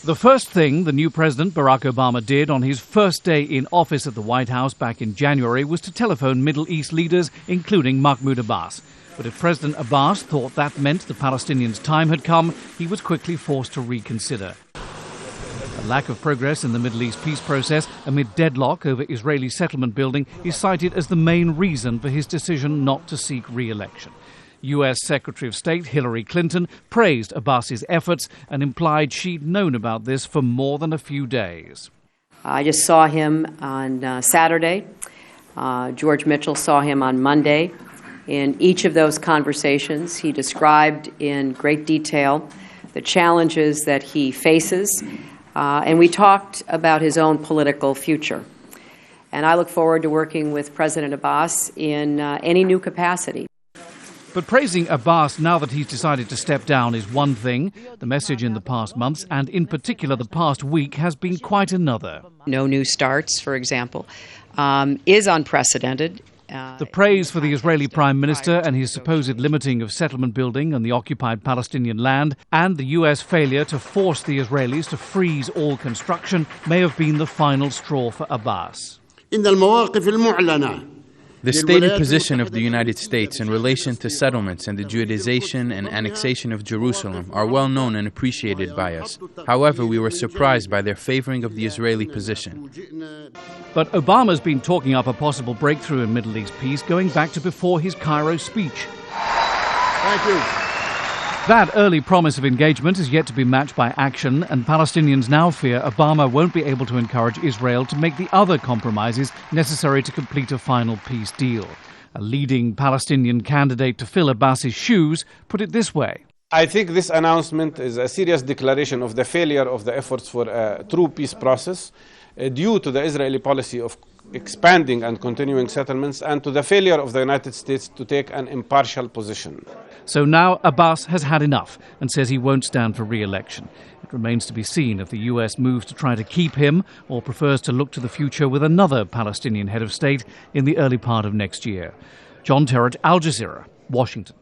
The first thing the new President Barack Obama did on his first day in office at the White House back in January was to telephone Middle East leaders, including Mahmoud Abbas. But if President Abbas thought that meant the Palestinians' time had come, he was quickly forced to reconsider. A lack of progress in the Middle East peace process amid deadlock over Israeli settlement building is cited as the main reason for his decision not to seek re-election. U.S. Secretary of State Hillary Clinton praised Abbas's efforts and implied she'd known about this for more than a few days. I just saw him on Saturday. George Mitchell saw him on Monday. In each of those conversations, he described in great detail the challenges that he faces, and we talked about his own political future. And I look forward to working with President Abbas in any new capacity. But praising Abbas now that he's decided to step down is one thing. The message in the past months, and in particular the past week, has been quite another. No new starts, for example, is unprecedented. The praise for the Israeli Prime Minister and his supposed limiting of settlement building on the occupied Palestinian land, and the U.S. failure to force the Israelis to freeze all construction, may have been the final straw for Abbas. The stated position of the United States in relation to settlements and the Judaization and annexation of Jerusalem are well known and appreciated by us. However, we were surprised by their favoring of the Israeli position. But Obama's been talking up a possible breakthrough in Middle East peace going back to before his Cairo speech. Thank you. That early promise of engagement is yet to be matched by action, and Palestinians now fear Obama won't be able to encourage Israel to make the other compromises necessary to complete a final peace deal. A leading Palestinian candidate to fill Abbas's shoes put it this way. I think this announcement is a serious declaration of the failure of the efforts for a true peace process due to the Israeli policy of expanding and continuing settlements and to the failure of the United States to take an impartial position. So now Abbas has had enough and says he won't stand for re-election. It remains to be seen if the US moves to try to keep him or prefers to look to the future with another Palestinian head of state in the early part of next year. Terrett, Al Jazeera, Washington.